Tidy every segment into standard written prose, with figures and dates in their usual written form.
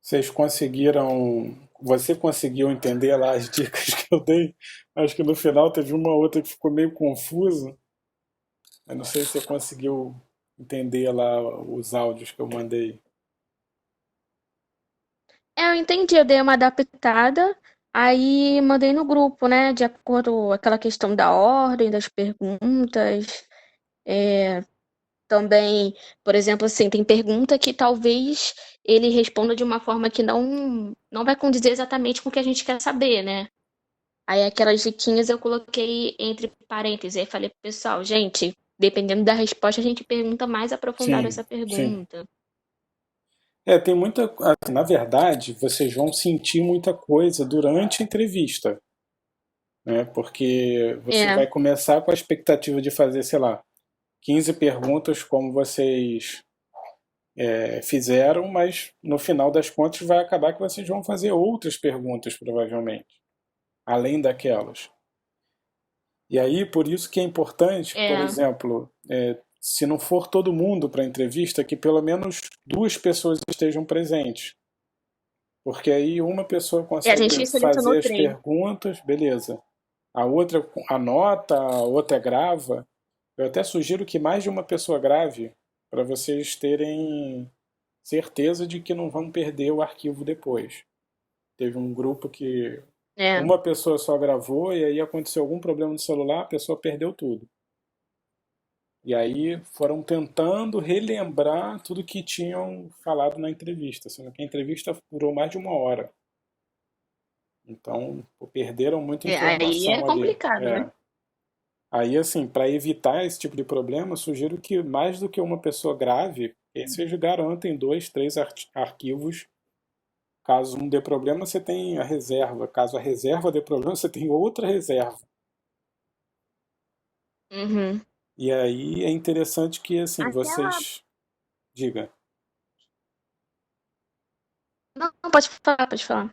Vocês conseguiram. Você conseguiu entender lá as dicas que eu dei? Acho que no final teve uma outra que ficou meio confusa. Eu não sei se você conseguiu entender lá os áudios que eu mandei. Eu entendi, eu dei uma adaptada, aí mandei no grupo, né? De acordo com aquela questão da ordem das perguntas. É, também, por exemplo, assim, tem pergunta que talvez ele responda de uma forma que não vai condizer exatamente com o que a gente quer saber, né? Aí aquelas diquinhas eu coloquei entre parênteses. Aí falei pro pessoal, gente, dependendo da resposta, a gente pergunta mais aprofundado Sim, essa sim. pergunta. Tem muita. Na verdade, vocês vão sentir muita coisa durante a entrevista, né? Porque você É, vai começar com a expectativa de fazer, sei lá, 15 perguntas como vocês fizeram, mas no final das contas vai acabar que vocês vão fazer outras perguntas, provavelmente, além daquelas. E aí, por isso que é importante, por é. exemplo, se não for todo mundo para a entrevista, que pelo menos duas pessoas estejam presentes. Porque aí uma pessoa E a consegue gente selecionou fazer as três. perguntas, beleza. A outra anota, a outra grava. Eu até sugiro que mais de uma pessoa grave, para vocês terem certeza de que não vão perder o arquivo depois. Teve um grupo que É. uma pessoa só gravou e aí aconteceu algum problema no celular, a pessoa perdeu tudo. E aí foram tentando relembrar tudo que tinham falado na entrevista, sendo que a entrevista durou mais de uma hora. Então, pô, perderam muita É, aí é informação ali. complicado, né? Aí, assim, para evitar esse tipo de problema, sugiro que mais do que uma pessoa grave, vocês garantem dois, três arquivos. Caso um dê problema, você tem a reserva. Caso a reserva dê problema, você tem outra reserva. Uhum. E aí é interessante que, assim, Aquela. vocês. Diga. Não, pode falar, pode falar.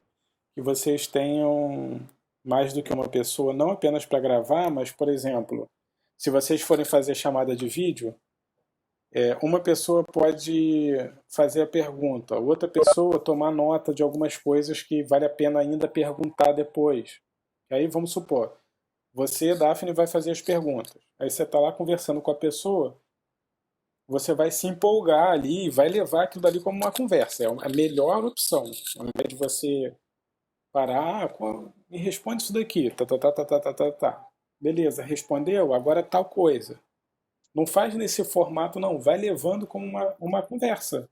Que vocês tenham mais do que uma pessoa, não apenas para gravar, mas, por exemplo, se vocês forem fazer chamada de vídeo, uma pessoa pode fazer a pergunta, outra pessoa tomar nota de algumas coisas que vale a pena ainda perguntar depois. E aí vamos supor, você, Daphne, vai fazer as perguntas. Aí você está lá conversando com a pessoa, você vai se empolgar ali e vai levar aquilo dali como uma conversa. É a melhor opção. Ao invés de você parar, me responde isso daqui. Tá, tá, tá, tá, tá, tá, tá, tá. Beleza, respondeu, agora tal coisa. Não faz nesse formato, não. Vai levando como uma conversa.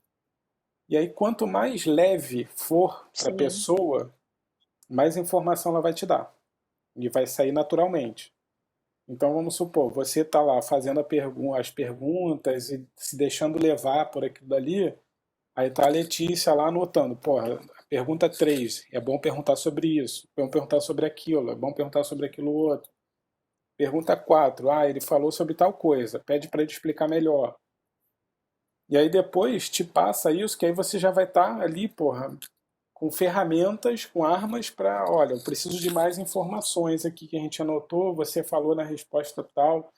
E aí, quanto mais leve for para a Sim. pessoa, mais informação ela vai te dar. E vai sair naturalmente. Então, vamos supor, você está lá fazendo as perguntas e se deixando levar por aquilo dali. Aí tá a Letícia lá anotando. Porra, pergunta 3 é bom perguntar sobre isso. É bom perguntar sobre aquilo. É bom perguntar sobre aquilo outro. Pergunta 4 ele falou sobre tal coisa. Pede para ele explicar melhor. E aí depois te passa isso, que aí você já vai estar ali, porra, com ferramentas, com armas para, olha, eu preciso de mais informações aqui que a gente anotou, você falou na resposta tal,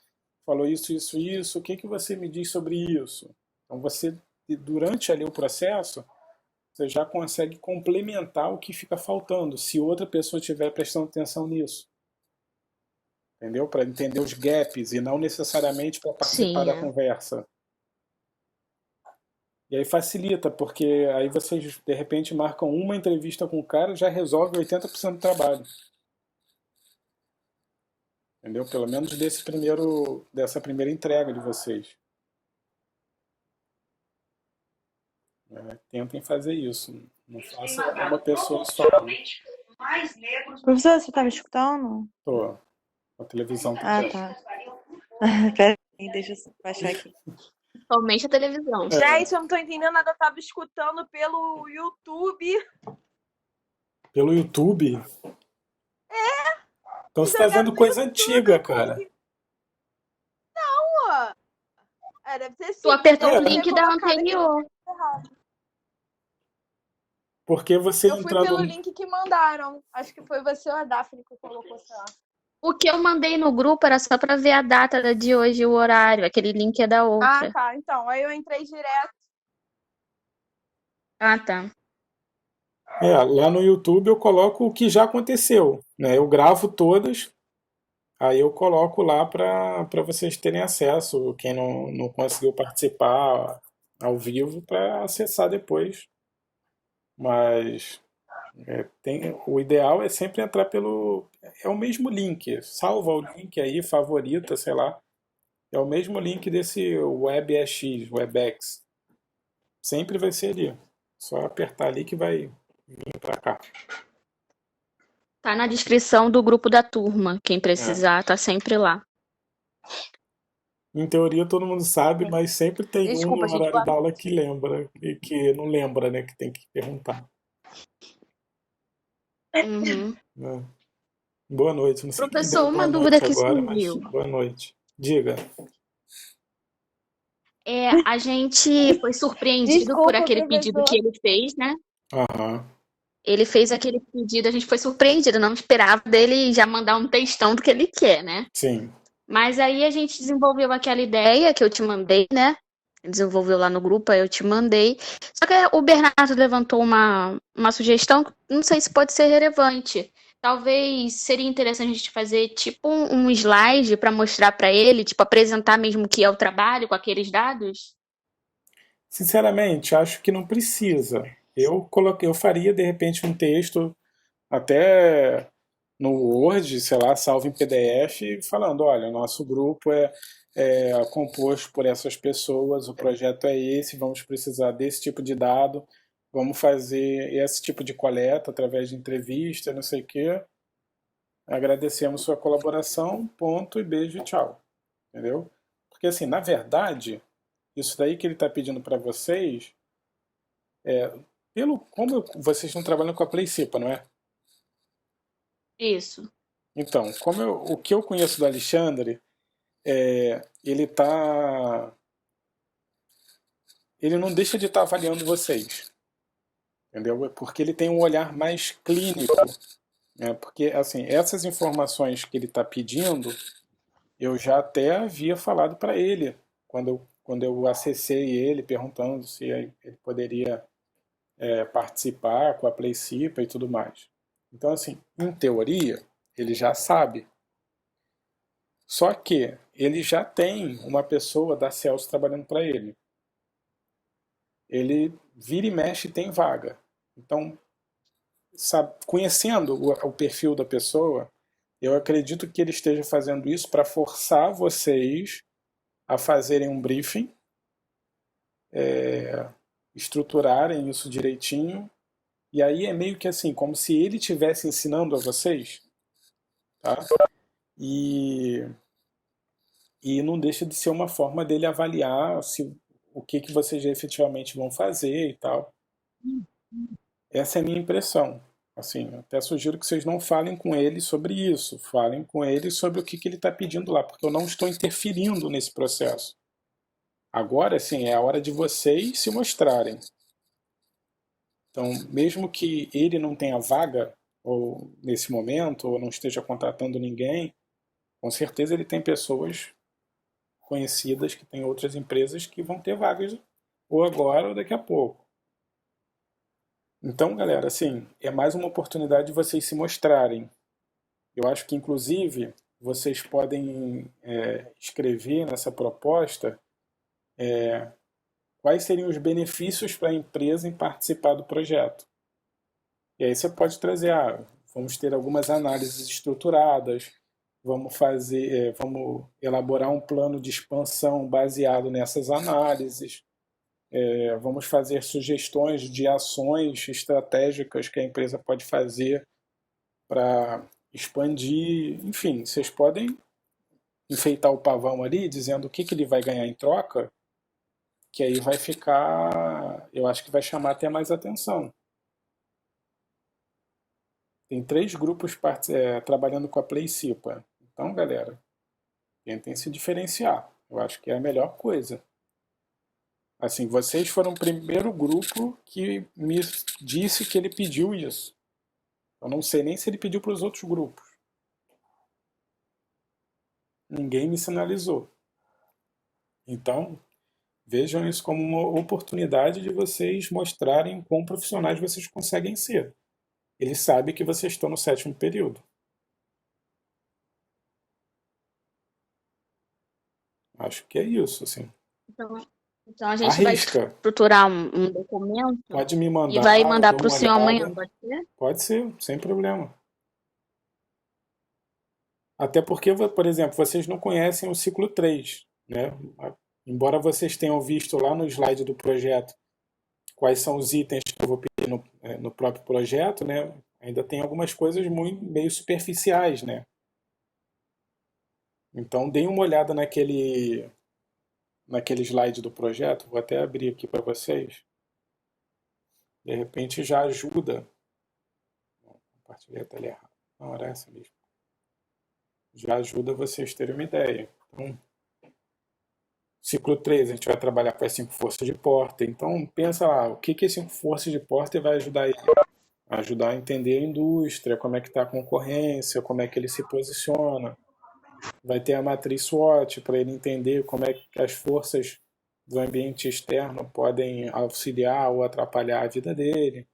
falou isso, isso, isso, o que que você me diz sobre isso? Então você, durante ali o processo, você já consegue complementar o que fica faltando, se outra pessoa estiver prestando atenção nisso, entendeu? Para entender os gaps e não necessariamente para participar Sim, da é. conversa. E aí facilita, porque aí vocês de repente marcam uma entrevista com o cara, já resolve 80% do trabalho. Entendeu? Pelo menos dessa primeira entrega de vocês. Tentem fazer isso. Não faça com uma pessoa só. Não. Professor, você tá me escutando? Tô, a televisão tá Ah, aqui. tá. Pera aí, deixa eu baixar aqui. Somente a televisão. Gente, eu não tô entendendo nada, eu tava escutando pelo YouTube. Pelo YouTube? Então você tá Jogaram vendo no coisa YouTube, antiga, eu cara. consegui. Pô, deve ser Tu sim, porque apertou eu o devo É, ter link da colocado aqui no anterior. errado. porque você Eu fui pelo entrando. link que mandaram. Acho que foi você ou a Daphne que colocou, sei lá. O que eu mandei no grupo era só pra ver a data de hoje e o horário. Aquele link é da Ah, outra. tá. Então, aí eu entrei direto. Ah, tá. Lá no YouTube eu coloco o que já aconteceu, né? Eu gravo todas, aí eu coloco lá para vocês terem acesso, quem não conseguiu participar ao vivo, para acessar depois. Mas o ideal é sempre entrar pelo. É o mesmo link. Salva o link aí, favorita, sei lá. É o mesmo link desse WebEx, WebEx. Sempre vai ser ali. Só apertar ali que vai vir pra cá. Tá na descrição do grupo da turma. Quem É. precisar, tá sempre lá. Em teoria todo mundo sabe, mas sempre tem um Desculpa, no gente. horário da aula que lembra e que não lembra, né? Que tem que perguntar. Uhum. Né? Boa noite. Não sei quem deu Professor, boa uma dúvida noite que agora, mas surgiu. boa noite. Diga. A gente foi surpreendido por Desculpa, aquele pedido que professor. ele fez, né? Aham. Ele fez aquele pedido, a gente foi surpreendido, não esperava dele já mandar um textão do que ele quer, né? Sim. Mas aí a gente desenvolveu aquela ideia que eu te mandei, né? Desenvolveu lá no grupo, aí eu te mandei. Só que o Bernardo levantou uma sugestão, não sei se pode ser relevante. Talvez seria interessante a gente fazer tipo um slide para mostrar para ele, tipo apresentar mesmo o que é o trabalho com aqueles dados. Sinceramente, acho que não precisa. Eu faria de repente um texto até no Word, sei lá, salvo em PDF, falando, olha, nosso grupo é composto por essas pessoas, o projeto é esse, vamos precisar desse tipo de dado, vamos fazer esse tipo de coleta através de entrevista, não sei o quê. Agradecemos sua colaboração, ponto e beijo e tchau. Entendeu? Porque assim, na verdade, isso daí que ele está pedindo para vocês, como vocês estão trabalhando com a Playcipa, não é? Isso. Então, o que eu conheço do Alexandre, ele tá, ele não deixa de estar avaliando vocês, entendeu? É porque ele tem um olhar mais clínico, né? Porque assim, essas informações que ele está pedindo, eu já até havia falado para ele quando eu acessei ele perguntando se ele poderia participar com a Playcipa e tudo mais. Então, assim, em teoria, ele já sabe. Só que ele já tem uma pessoa da Celso trabalhando para ele. Ele vira e mexe e tem vaga. Então, sabe, conhecendo o perfil da pessoa, eu acredito que ele esteja fazendo isso para forçar vocês a fazerem um briefing, estruturarem isso direitinho. E aí é meio que assim, como se ele estivesse ensinando a vocês, tá? E, e não deixa de ser uma forma dele avaliar se, o que, que vocês efetivamente vão fazer e tal. Essa é a minha impressão. Assim, até sugiro que vocês não falem com ele sobre isso, falem com ele sobre o que, que ele está pedindo lá, porque eu não estou interferindo nesse processo. Agora, sim, é a hora de vocês se mostrarem. Então, mesmo que ele não tenha vaga ou nesse momento, ou não esteja contratando ninguém, com certeza ele tem pessoas conhecidas que têm outras empresas que vão ter vagas ou agora ou daqui a pouco. Então, galera, assim, é mais uma oportunidade de vocês se mostrarem. Eu acho que, inclusive, vocês podem escrever nessa proposta quais seriam os benefícios para a empresa em participar do projeto. E aí você pode trazer, vamos ter algumas análises estruturadas, vamos elaborar um plano de expansão baseado nessas análises, vamos fazer sugestões de ações estratégicas que a empresa pode fazer para expandir, enfim, vocês podem enfeitar o pavão ali dizendo o que, que ele vai ganhar em troca, que aí vai ficar, eu acho que vai chamar até mais atenção. Tem 3 grupos trabalhando com a Playcipa. Então, galera, tentem se diferenciar. Eu acho que é a melhor coisa. Assim, vocês foram o primeiro grupo que me disse que ele pediu isso. Eu não sei nem se ele pediu para os outros grupos. Ninguém me sinalizou. Então, Vejam isso como uma oportunidade de vocês mostrarem quão profissionais vocês conseguem ser. Ele sabe que vocês estão no 7º período. Acho que é isso, assim. Então, então a gente vai Arrisca. estruturar um documento Pode me e mandar, vai eu mandar dou para o uma senhor amanhã, olhada. pode ser? Pode ser, sem problema. Até porque, por exemplo, vocês não conhecem o ciclo 3, né? Embora vocês tenham visto lá no slide do projeto quais são os itens que eu vou pedir no próprio projeto, né? Ainda tem algumas coisas muito, meio superficiais, né? Então, deem uma olhada naquele slide do projeto. Vou até abrir aqui para vocês. De repente já ajuda. Compartilhei a tela errada. Não, era essa mesmo. Já ajuda vocês a terem uma ideia. Então, ciclo 3, a gente vai trabalhar com as 5 forças de Porter. Então, pensa lá, o que as 5 forças de Porter vai ajudar ele? Ajudar a entender a indústria, como é que está a concorrência, como é que ele se posiciona. Vai ter a matriz SWOT para ele entender como é que as forças do ambiente externo podem auxiliar ou atrapalhar a vida dele.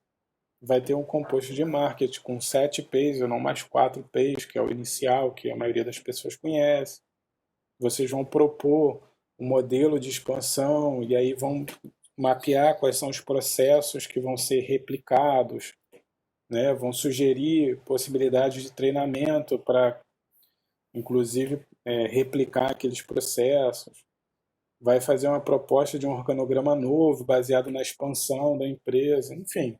Vai ter um composto de marketing com 7 P's ou não mais 4 P's, que é o inicial, que a maioria das pessoas conhece. Vocês vão propor um modelo de expansão e aí vão mapear quais são os processos que vão ser replicados, né? Vão sugerir possibilidades de treinamento para, inclusive, replicar aqueles processos. Vai fazer uma proposta de um organograma novo, baseado na expansão da empresa, enfim.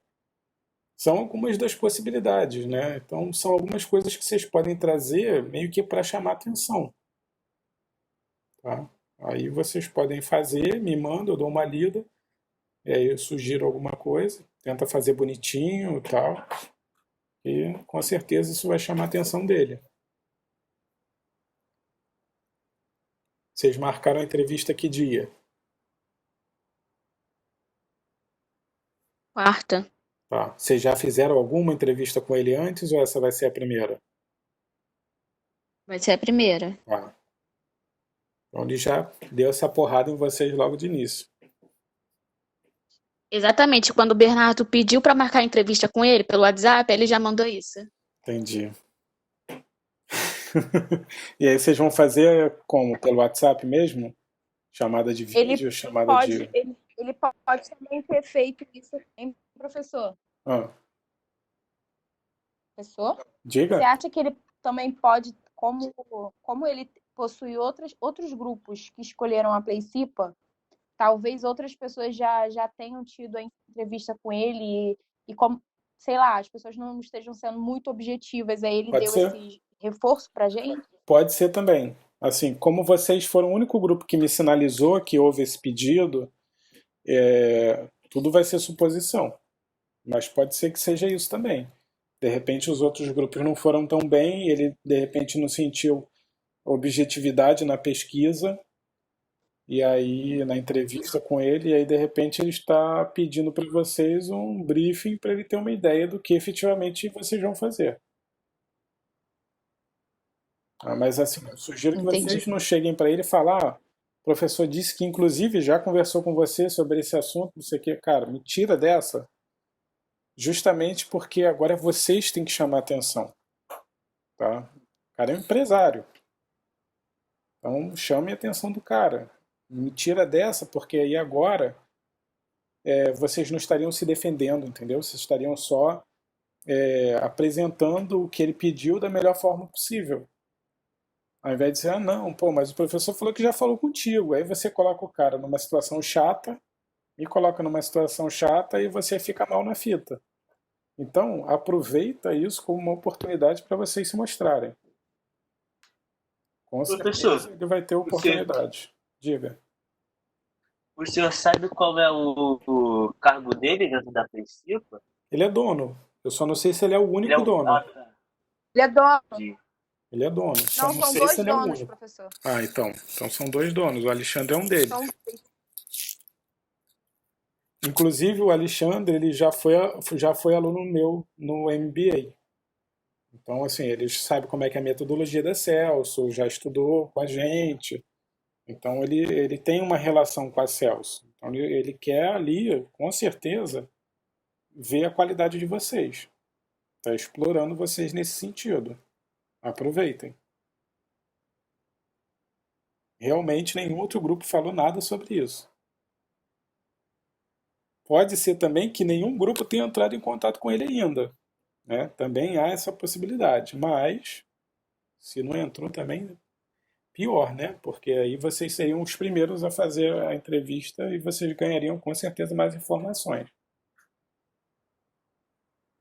São algumas das possibilidades, né? Então, são algumas coisas que vocês podem trazer meio que para chamar atenção, tá? Aí vocês podem fazer, me mandam, eu dou uma lida, e aí eu sugiro alguma coisa, tenta fazer bonitinho e tal, e com certeza isso vai chamar a atenção dele. Vocês marcaram a entrevista que dia? Quarta. Tá. Vocês já fizeram alguma entrevista com ele antes ou essa vai ser a primeira? Vai ser a primeira. Tá. Então ele já deu essa porrada em vocês logo de início. Exatamente, quando o Bernardo pediu para marcar a entrevista com ele pelo WhatsApp, ele já mandou isso. Entendi. E aí vocês vão fazer como? Pelo WhatsApp mesmo? Chamada de vídeo, chamada de... Ele pode também ter feito isso, hein, professor? Ah, Professor? Você diga? acha que ele também pode, como ele possui outros grupos que escolheram a Playcipa, talvez outras pessoas já tenham tido a entrevista com ele e como, sei lá, as pessoas não estejam sendo muito objetivas, aí ele Pode deu ser? esse reforço pra gente? Pode ser também. Assim, como vocês foram o único grupo que me sinalizou que houve esse pedido, tudo vai ser suposição. Mas pode ser que seja isso também. De repente os outros grupos não foram tão bem, ele de repente não sentiu objetividade na pesquisa, e aí na entrevista com ele, e aí de repente ele está pedindo para vocês um briefing para ele ter uma ideia do que efetivamente vocês vão fazer. Mas assim, eu sugiro que Entendi. vocês não cheguem para ele e falem, o professor disse que inclusive já conversou com você sobre esse assunto, não sei o que, cara, me tira dessa. Justamente porque agora vocês têm que chamar atenção, tá? O cara é um empresário, então chame a atenção do cara. Me tira dessa, porque aí agora vocês não estariam se defendendo, entendeu? Vocês estariam só apresentando o que ele pediu da melhor forma possível. Ao invés de dizer, não, pô, mas o professor falou que já falou contigo. Aí você coloca o cara numa situação chata, me coloca numa situação chata e você fica mal na fita. Então, aproveita isso como uma oportunidade para vocês se mostrarem. Com certeza Professor, ele vai ter oportunidade. Diga. o senhor sabe qual é o cargo dele dentro da Playcipa? Ele é dono. Eu só não sei se ele é o Ele único é o... dono. Ah, tá. Ele é dono. Entendi. Ele é dono. Só Não, não são sei dois se ele é o donos, único. professor. Ah, então. Então são 2 donos. O Alexandre é um deles. São... Inclusive o Alexandre ele já foi aluno meu no MBA. Então, assim, ele sabe como é que é a metodologia da Celso, já estudou com a gente. Então ele tem uma relação com a Celso. Então ele quer ali, com certeza, ver a qualidade de vocês. Está explorando vocês nesse sentido. Aproveitem. Realmente nenhum outro grupo falou nada sobre isso. Pode ser também que nenhum grupo tenha entrado em contato com ele ainda, né? Também há essa possibilidade. Mas, se não entrou também, pior, né? Porque aí vocês seriam os primeiros a fazer a entrevista e vocês ganhariam com certeza mais informações.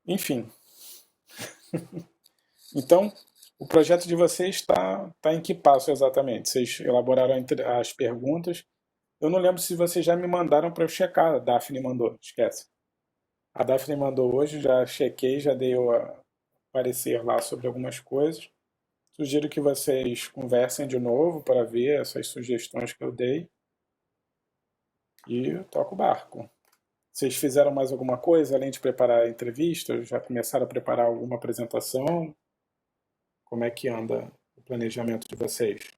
Enfim, então o projeto de vocês está em que passo exatamente? Vocês elaboraram as perguntas. Eu não lembro se vocês já me mandaram para eu checar. A Daphne mandou, esquece. A Daphne mandou hoje, já chequei, já dei o parecer lá sobre algumas coisas. Sugiro que vocês conversem de novo para ver essas sugestões que eu dei. E toca o barco. Vocês fizeram mais alguma coisa além de preparar a entrevista? Já começaram a preparar alguma apresentação? Como é que anda o planejamento de vocês?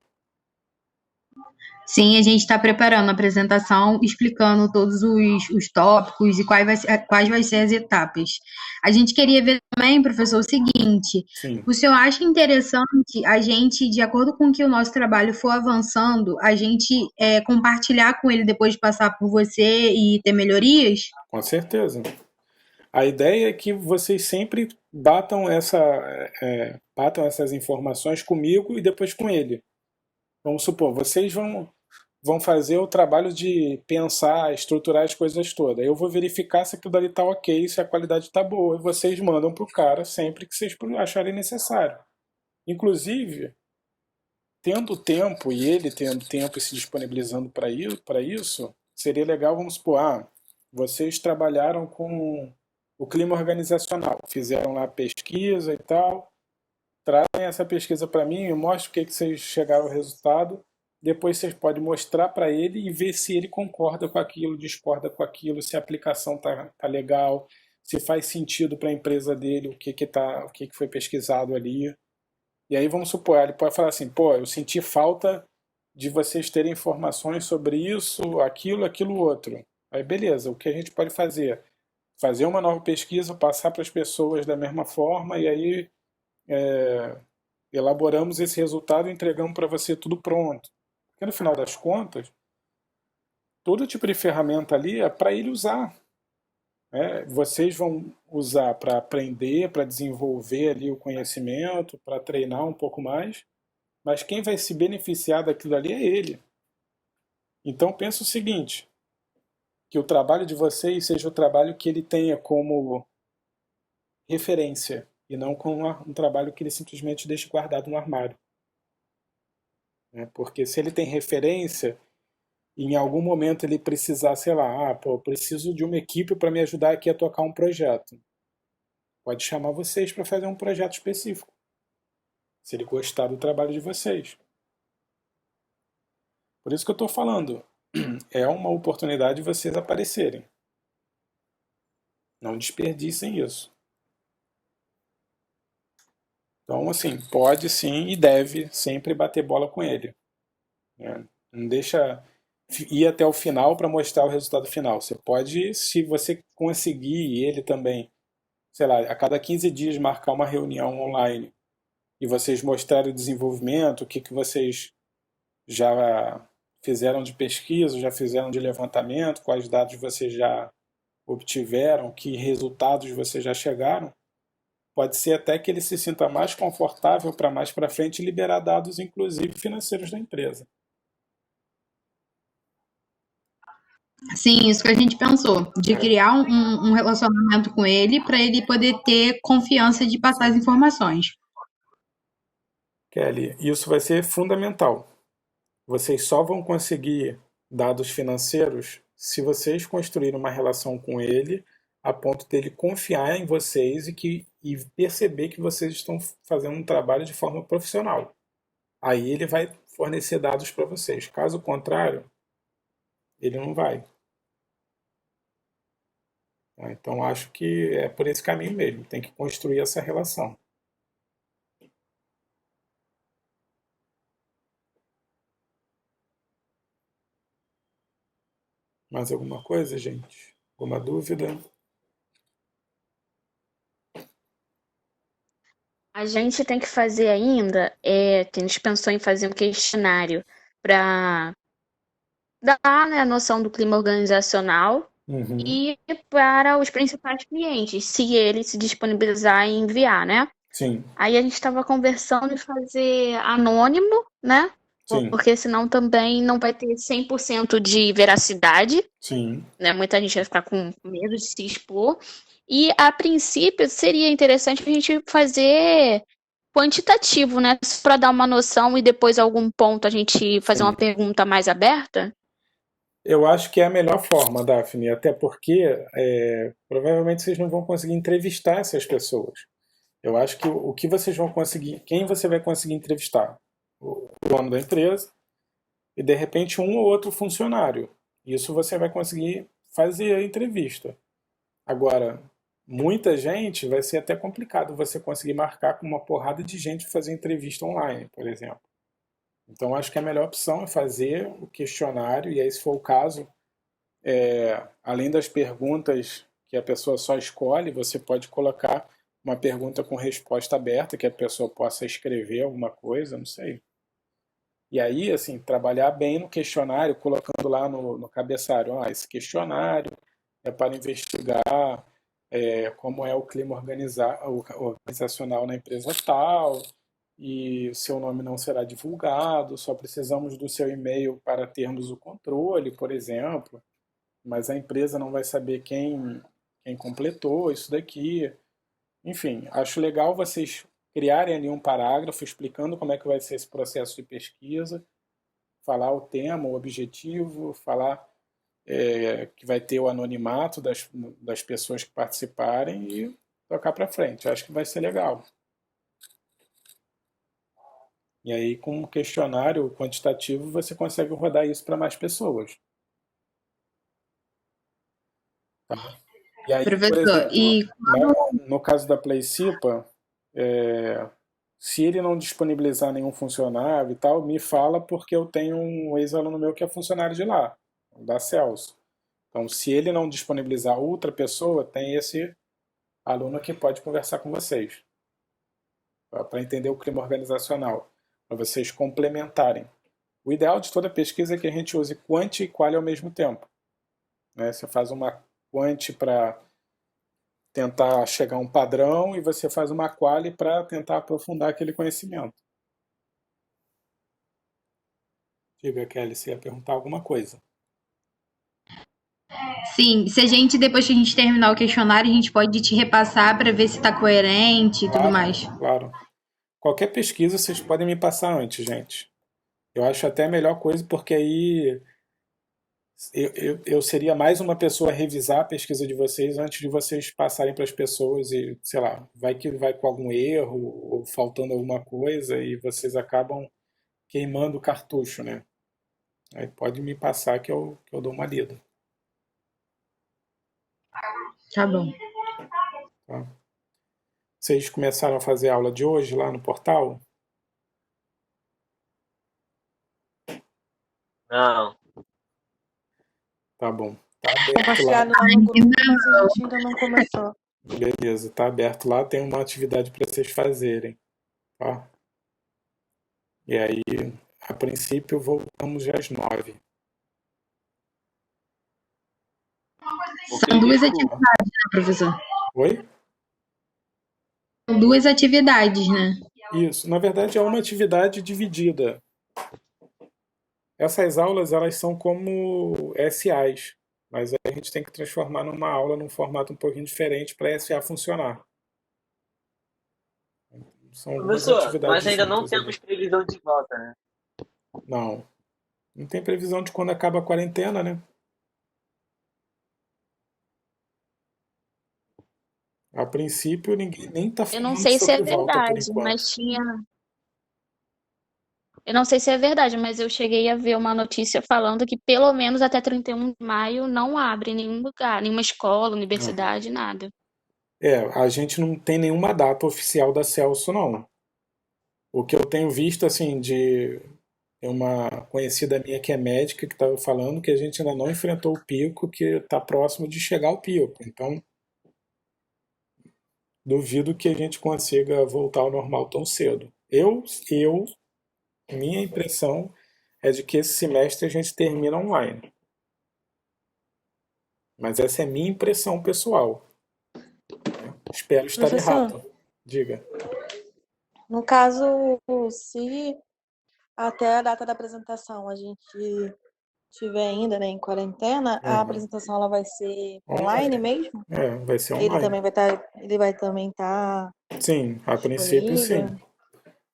Sim, a gente está preparando a apresentação, explicando todos os tópicos e quais vai ser as etapas. A gente queria ver também, professor, o seguinte: Sim. o senhor acha interessante a gente, de acordo com que o nosso trabalho for avançando, a gente compartilhar com ele depois de passar por você e ter melhorias? Com certeza. A ideia é que vocês sempre batam essas informações comigo e depois com ele. Vamos supor, vocês vão fazer o trabalho de pensar, estruturar as coisas todas. Eu vou verificar se aquilo dali está ok, se a qualidade está boa, e vocês mandam para o cara sempre que vocês acharem necessário. Inclusive, tendo tempo e ele tendo tempo e se disponibilizando para isso, seria legal, vamos supor, vocês trabalharam com o clima organizacional, fizeram lá pesquisa e tal, trazem essa pesquisa para mim, eu mostro o que vocês chegaram ao resultado, depois vocês podem mostrar para ele e ver se ele concorda com aquilo, discorda com aquilo, se a aplicação tá legal, se faz sentido para a empresa dele, o que foi pesquisado ali. E aí vamos supor, ele pode falar assim, pô, eu senti falta de vocês terem informações sobre isso, aquilo outro. Aí beleza, o que a gente pode fazer? Fazer uma nova pesquisa, passar para as pessoas da mesma forma e aí elaboramos esse resultado e entregamos para você tudo pronto. Porque no final das contas, todo tipo de ferramenta ali é para ele usar. Vocês vão usar para aprender, para desenvolver ali o conhecimento, para treinar um pouco mais, mas quem vai se beneficiar daquilo ali é ele. Então pensa o seguinte, que o trabalho de vocês seja o trabalho que ele tenha como referência e não como um trabalho que ele simplesmente deixe guardado no armário. Porque se ele tem referência, e em algum momento ele precisar, sei lá, eu preciso de uma equipe para me ajudar aqui a tocar um projeto. Pode chamar vocês para fazer um projeto específico, se ele gostar do trabalho de vocês. Por isso que eu estou falando, é uma oportunidade de vocês aparecerem. Não desperdicem isso. Então, assim, pode sim e deve sempre bater bola com ele. Não deixa ir até o final para mostrar o resultado final. Você pode, se você conseguir, e ele também, sei lá, a cada 15 dias marcar uma reunião online e vocês mostrarem o desenvolvimento, o que vocês já fizeram de pesquisa, já fizeram de levantamento, quais dados vocês já obtiveram, que resultados vocês já chegaram, pode ser até que ele se sinta mais confortável para mais para frente liberar dados, inclusive financeiros da empresa. Sim, isso que a gente pensou, de criar um relacionamento com ele para ele poder ter confiança de passar as informações. Kelly, isso vai ser fundamental. Vocês só vão conseguir dados financeiros se vocês construírem uma relação com ele a ponto dele confiar em vocês e perceber que vocês estão fazendo um trabalho de forma profissional. Aí ele vai fornecer dados para vocês. Caso contrário, ele não vai. Então acho que é por esse caminho mesmo. Tem que construir essa relação. Mais alguma coisa, gente? Alguma dúvida? A gente tem que fazer ainda, que a gente pensou em fazer um questionário para dar, né, a noção do clima organizacional Uhum. e para os principais clientes, se ele se disponibilizar em enviar, né? Sim, Aí a gente estava conversando em fazer anônimo, né? sim, Porque senão também não vai ter 100% de veracidade, sim, né? Muita gente vai ficar com medo de se expor. E a princípio seria interessante a gente fazer quantitativo, né? Para dar uma noção e depois algum ponto a gente fazer sim. uma pergunta mais aberta. Eu acho que é a melhor forma, Daphne, até porque provavelmente vocês não vão conseguir entrevistar essas pessoas. Eu acho que o que vocês vão conseguir, quem você vai conseguir entrevistar? O dono da empresa e de repente um ou outro funcionário. Isso você vai conseguir fazer a entrevista. Agora, muita gente vai ser até complicado você conseguir marcar com uma porrada de gente fazer entrevista online, por exemplo. Então, acho que a melhor opção é fazer o questionário, e aí, se for o caso, além das perguntas que a pessoa só escolhe, você pode colocar uma pergunta com resposta aberta, que a pessoa possa escrever alguma coisa, não sei. E aí, assim, trabalhar bem no questionário, colocando lá no cabeçalho, esse questionário é para investigar como é o clima organizacional na empresa tal, e o seu nome não será divulgado, só precisamos do seu e-mail para termos o controle, por exemplo, mas a empresa não vai saber quem completou isso daqui. Enfim, acho legal vocês criarem ali um parágrafo explicando como é que vai ser esse processo de pesquisa, falar o tema, o objetivo, falar que vai ter o anonimato das pessoas que participarem e tocar para frente. Acho que vai ser legal. E aí, com um questionário quantitativo, você consegue rodar isso para mais pessoas. Tá? E aí, por Professor, exemplo, e no caso da Playcipa, se ele não disponibilizar nenhum funcionário e tal, me fala porque eu tenho um ex-aluno meu que é funcionário de lá, da Celso. Então, se ele não disponibilizar outra pessoa, tem esse aluno que pode conversar com vocês, para entender o clima organizacional, para vocês complementarem. O ideal de toda pesquisa é que a gente use quant e qual ao mesmo tempo. Né? Você faz uma quant para tentar chegar a um padrão e você faz uma quali para tentar aprofundar aquele conhecimento. Diga, Kelly, você ia perguntar alguma coisa. sim, se a gente, depois que a gente terminar o questionário, a gente pode te repassar para ver se está coerente e tudo Claro, mais. claro. Qualquer pesquisa vocês podem me passar antes, gente. Eu acho até a melhor coisa porque aí eu seria mais uma pessoa a revisar a pesquisa de vocês antes de vocês passarem para as pessoas e, sei lá, vai que vai com algum erro ou faltando alguma coisa e vocês acabam queimando o cartucho, né? Aí pode me passar que eu dou uma lida. Tá bom. Tá? Vocês começaram a fazer a aula de hoje lá no portal? Não. Tá bom. Tá aberto lá. Compartilhado lá no grupo, mas a gente ainda não começou. Beleza, tá aberto lá. Tem uma atividade para vocês fazerem. Tá? E aí, a princípio, voltamos já às 9. São duas Desculpa. atividades, né, professor? Oi? São duas atividades, né? Isso. Na verdade, é uma atividade dividida. Essas aulas, elas são como SAs. Mas aí a gente tem que transformar numa aula num formato um pouquinho diferente para a SA funcionar. São duas Professor, atividades mas ainda não juntas ali. temos previsão de volta, né? Não. Não tem previsão de quando acaba a quarentena, né? A princípio, ninguém nem está Eu não falando sei se é sobre volta por verdade, enquanto. mas tinha. Eu não sei se é verdade, mas eu cheguei a ver uma notícia falando que pelo menos até 31 de maio não abre nenhum lugar, nenhuma escola, Uhum. universidade, nada. A gente não tem nenhuma data oficial da Celso, não. O que eu tenho visto, assim, Tem uma conhecida minha que é médica que estava falando que a gente ainda não enfrentou o pico, que está próximo de chegar ao pico. Então, duvido que a gente consiga voltar ao normal tão cedo. Minha impressão é de que esse semestre a gente termina online. Mas essa é a minha impressão pessoal. Espero estar Professor, errado. Diga. no caso, se até a data da apresentação a gente estiver ainda, né, em quarentena, a Uhum. apresentação ela vai ser online Online. mesmo? Vai ser Ele online. também vai estar, ele vai também estar Sim, a princípio disponível? sim.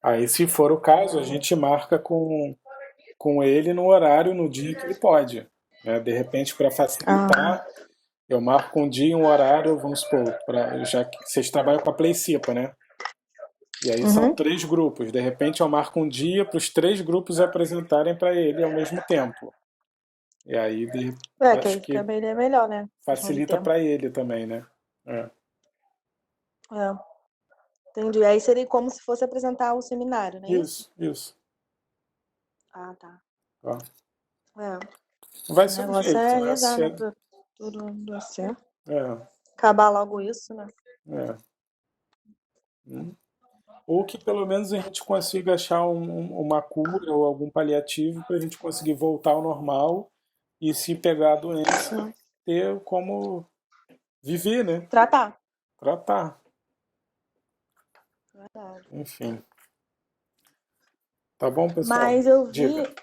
Aí, se for o caso, a gente marca com ele no horário, no dia que ele pode. Né? De repente, para Ah, facilitar, eu marco um dia e um horário, vamos supor, já que vocês trabalham com a Playcipa, né? E aí são uhum. 3 grupos. De repente, eu marco um dia para os 3 grupos apresentarem para ele ao mesmo tempo. E aí, Que acho aí fica que bem melhor, né? Questão de facilita tempo. para ele também, né? É. É, entendi. Aí seria como se fosse apresentar o seminário, não é isso? Isso. Ah, tá. Tá. É, Vai o ser um negócio jeito, é vai rezar, né? ser. Pra tudo dar certo. É, Acabar logo isso, né? é. Hum. Ou que pelo menos a gente consiga achar uma cura ou algum paliativo para a gente conseguir voltar ao normal e, se pegar a doença, ter como viver, né? Tratar. Tratar. Verdade. Enfim. Tá bom, pessoal? Mas eu vi. Diga.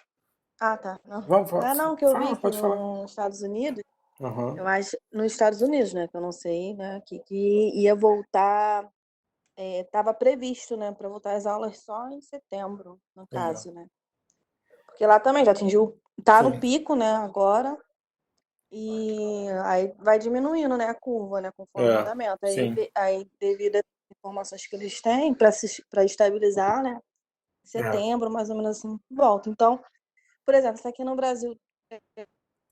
Ah, tá. Não, Vamos, não, que eu vi fala, que pode falar. nos Estados Unidos, Aham. eu acho, nos Estados Unidos, né? Que eu não sei, né? Que ia voltar. Estava previsto, né? Para voltar às aulas só em setembro, no É, caso, né? Porque lá também já atingiu. Tá no sim, pico, né? Agora. E aí vai diminuindo, né, a curva, né, conforme o andamento. sim, Aí devido às informações que eles têm, para estabilizar, né, em é. setembro, mais ou menos assim, volta. Então, por exemplo, se aqui no Brasil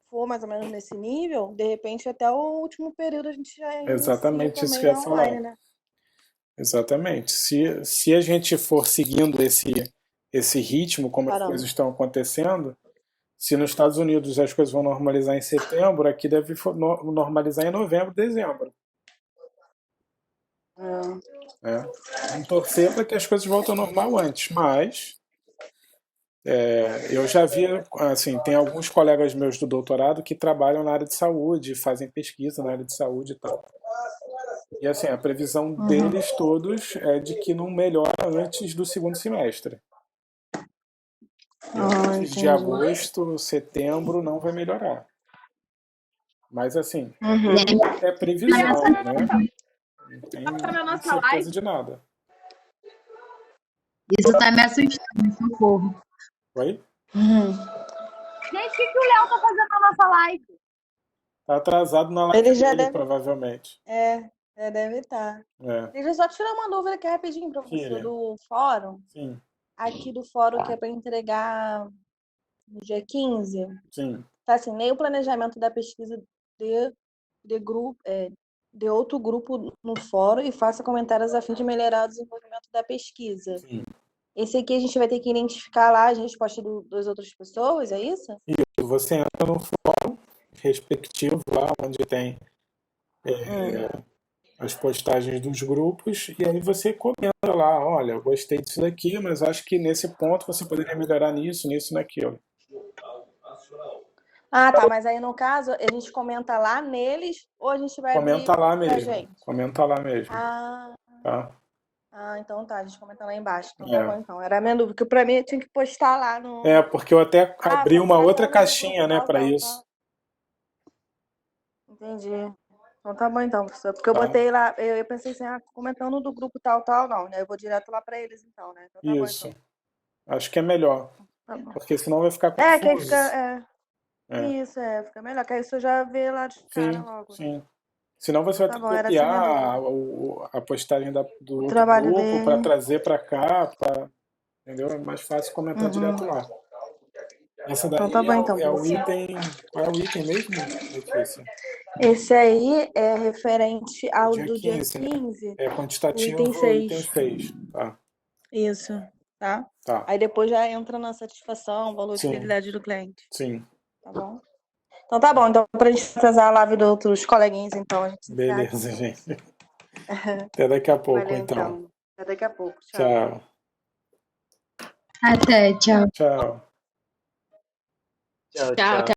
for mais ou menos nesse nível, de repente até o último período a gente já inicia Exatamente isso que eu também ia online, falar. né? Exatamente. Se a gente for seguindo esse ritmo, como as coisas Parando. estão acontecendo, se nos Estados Unidos as coisas vão normalizar em setembro, aqui deve normalizar em novembro, dezembro. Né? Vamos torcer para que as coisas voltem ao normal antes, mas eu já vi, assim, tem alguns colegas meus do doutorado que trabalham na área de saúde, fazem pesquisa na área de saúde e tal. E assim, a previsão deles todos é de que não melhora antes do segundo semestre. Antes de Entendi. agosto, setembro, não vai melhorar. Mas assim, Uhum. tudo é previsão, né? Não tem certeza de nada. Isso tá me assustando, socorro. Oi? Uhum. Gente, o que o Léo tá fazendo na nossa live? Tá atrasado na live Ele já dele, deve. provavelmente. Deve estar. É. Deixa eu só tirar uma dúvida aqui rapidinho, professor, Filha, do fórum. sim, Aqui do fórum que é para entregar no dia 15. sim. Tá assim, nem o planejamento da pesquisa de grupo, de outro grupo no fórum e faça comentários a fim de melhorar o desenvolvimento da pesquisa. Sim. Esse aqui a gente vai ter que identificar lá as respostas das outras pessoas, é isso? E você entra no fórum respectivo, lá onde tem as postagens dos grupos, e aí você comenta lá, olha, eu gostei disso daqui, mas acho que nesse ponto você poderia melhorar nisso, nisso, naquilo. Ah, tá, mas aí no caso a gente comenta lá neles ou a gente vai abrir Comenta lá pra mesmo. gente? Comenta lá mesmo. Ah, Tá? então tá, a gente comenta lá embaixo. Então tá É. bom, então. Era a minha dúvida, porque pra mim eu tinha que postar lá no. Porque eu até abri uma Comenta outra lá no caixinha, grupo, né, tal, para tal, isso. tal. Entendi. Então tá bom, então, professor. Porque eu Tá? botei lá, eu pensei assim, comentando do grupo tal, tal, não, né? Eu vou direto lá pra eles, então, né? Então tá bom, Isso. então. Acho que é melhor. Tá bom. Porque senão vai ficar Que aí confuso. fica. É. Isso, fica melhor. Que aí você já vê lá de cara Sim, logo, né? sim. Senão você vai Tá ter que bom, era essa a minha copiar dúvida. a postagem do O outro trabalho grupo para dele. trazer para cá, entendeu? É mais fácil comentar direto lá. Essa Então tá daí bom, então, é o professor. item. Qual é o item mesmo, Letícia? Esse aí é referente ao Dia do dia 15, né? 15, É o quantitativo, item item 6. 6. Tá. Isso. tá? Tá. Aí depois já entra na satisfação, valor de Sim. fidelidade do cliente, Sim. tá bom? Então tá bom, então pra gente acessar a live dos outros coleguinhas, então a gente se encerra aqui. Beleza, gente. Até daqui a pouco, Valeu, então. então. Até daqui a pouco. Tchau. Tchau. Até, tchau. Tchau. Tchau, Tchau, tchau. até